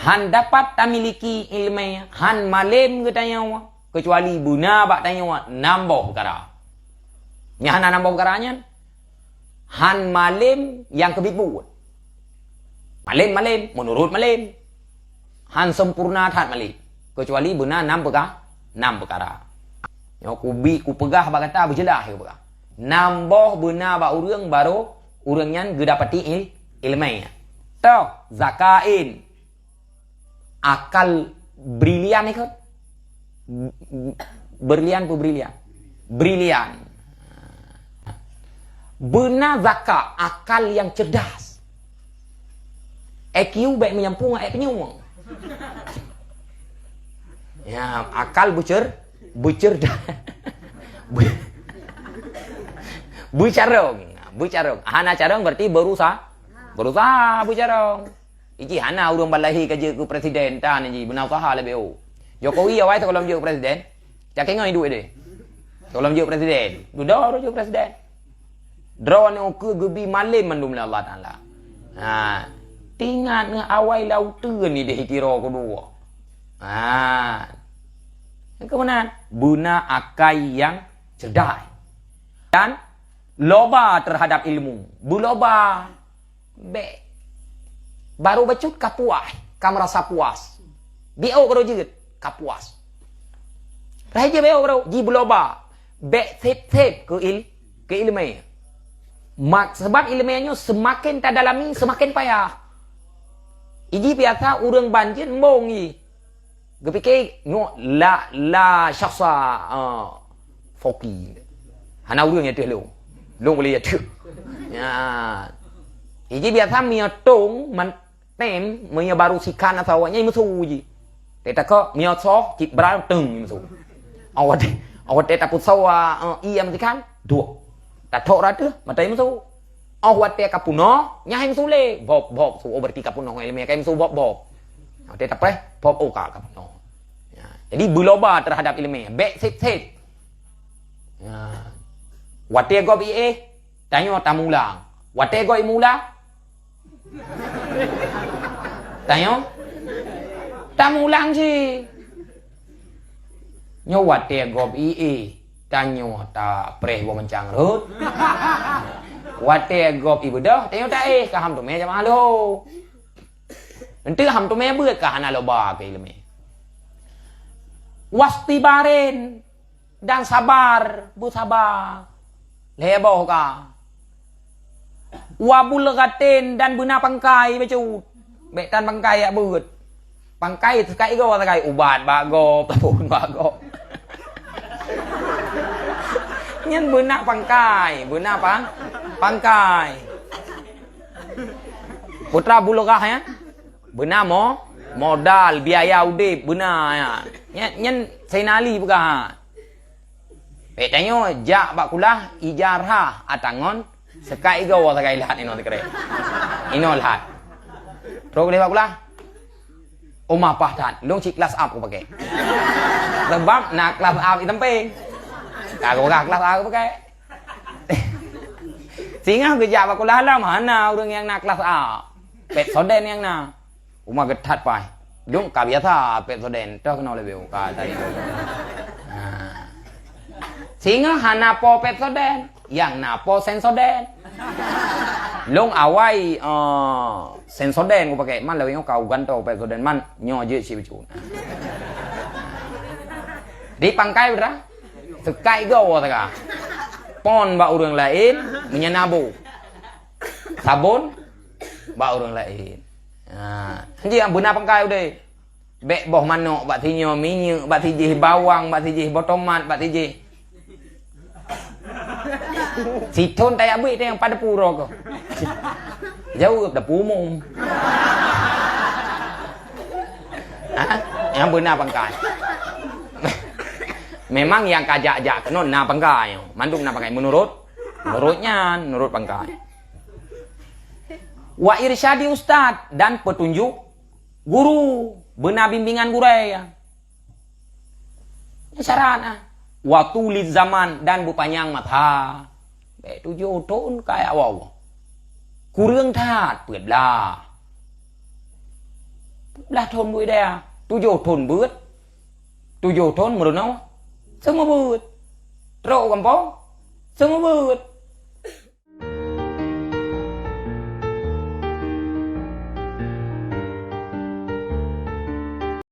Han dapat tak miliki ilmu, han malim ke tanya kecuali buna bak tanya nambah perkara. Nya han nambah perkaranya. Han malim yang kebibut. Malim menurut malim. Han sempurna tat malim. Kecuali buna 6 perkara. Yo ku pegah bak kata berjelas ke pegah. Nambah buna bak urang baru urangnya gedapati ilmu. Tau zakain akal brilian ikut. Berlian pun brilian. Brilian. Benar zakat akal yang cerdas. IQ baik menyampung penyuang. Ya, akal bercerdas. Bercarong. Hana carong berarti berusaha bercarong. Iji hana urang balahi kerja ke presiden tan iji benar usaha lebih. Jokowi awai tu kalau menjadi presiden, tak kengai duit dia. Kalau menjadi presiden, duduk jadi presiden. Drone ke gebi malim mandum Allah Taala. Ha, tingat nge awai lautan ni dia kira kedua. Ha. Yang kemudian guna akai yang cerdas dan loba terhadap ilmu. Buloba baru bacut kapuas, kamu rasa puas. Bio karo jeut kapuas. Raja bio karo ji buloba. Sep ke ilmu. Sebab ilmunya semakin tak dalami semakin payah. Iji biasa urang banjir mbongi. Gepike la syakhsa foki. Hana urang ya teh long boleh ya teh. Ya. Iji biasa mia tong man tem mia baru sikan atau nyai musu ji. Teta ko mia so cik bra teng musu. Awat teta put sawa iam sikan dua. Tak tahu rata, mata yang tu. Awak dia kapuno, nyai musule, bob su berarti kapuno ilmu kayak musu bob. Dia tak apa, bob oka kapuno. Ya. Jadi buloba terhadap ilmu, baik set. Ya. Wate go bi tanya tamulang. Wate go imula. Tanya tamulang sih. Nyo wate go bi tanyo ta preh bo mencang rut. Wate gop ibu dah, tanyo ta kaham tu me jam halo. Nanti ham tu me beut ka hana loba ke ilmu. Wastibaren dan sabar, bu sabar. Lebo ka. Wabul gaten dan buna pangkai becut. Bek tan pangkai ya beut. Pangkai sekai go sekai ubat ba gop, tapun ba gop. Nyen benak pangkai, benak apa? Pangkai. Putra bulogah ya. Benak modal biaya udip benak ya. Nyen senali bukan. Petanyo jak bak kulah ijarah atangon sekai go sekai lihat ino tekre. Ino lihat. Pro boleh bak kulah. Omah pahtan, long cik kelas up aku pakai. Sebab nak kelas up itu penting. Kalau kelas aku pakai. Sehingga kerja aku lah mana orang yang nak kelas A. Pet soden yang na. Uma getat pai. Jom ka biasa pet soden tok kena lebih ka tadi. Sehingga hana po pet soden, yang napo sen soden. Long awai sen soden aku pakai man lebih kau ganto pet soden man nyo je si becu. Di pangkai berah. Sekai go taka. Pon ba urang lain menyenabu. Sabun ba urang lain. Anji yang benar pangkai udah. Bek boh manok bak tinyo minyak, bak tijih bawang, bak tijih botomat, bak tijih. Siton tay abik yang pada puro ko. Jauh dah pumum. Yang benar pangkai. Memang yang kajak-jak kenon na pangkai. Mandum na pangkai menurutnya menurut pangkai. Wa irsyadi ustad dan petunjuk guru, benar bimbingan guru ya. Sarana. Wa tulid zaman dan bupanyang mata. Be 7 tahun kayak wow. Kurang tat เปิด lah. dah thon bui dia tu yo thon bớt tu yo thon mà nó semua bớt rau kampung semua bớt